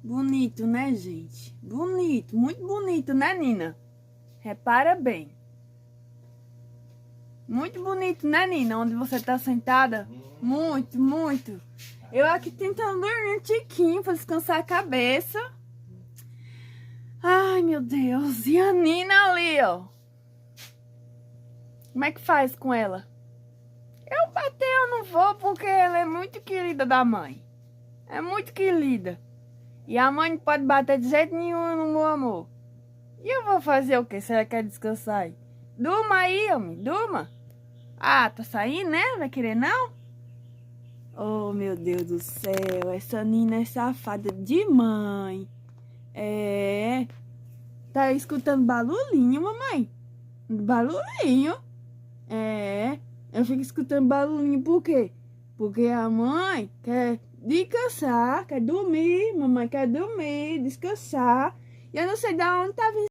Bonito, né, gente? Bonito, muito bonito, né, Nina? Repara bem. Muito bonito, né, Nina? Onde você tá sentada? Muito, muito. Eu aqui tentando dormir um tiquinho pra descansar a cabeça. Ai, meu Deus. E a Nina ali, ó. Como é que faz com ela? Eu bater, eu não vou, porque ela é muito querida da mãe. É muito querida. E a mãe não pode bater de jeito nenhum no meu amor. E eu vou fazer o quê se ela quer descansar aí? Durma aí, homem, durma. Ah, tá saindo, né? Vai querer não? Oh, meu Deus do céu, essa Nina é safada de mãe. É. Tá escutando barulhinho, mamãe? Barulhinho. É. Eu fico escutando barulhinho por quê? Porque a mãe quer descansar, quer dormir. Mamãe quer dormir, descansar. E eu não sei de onde tá vindo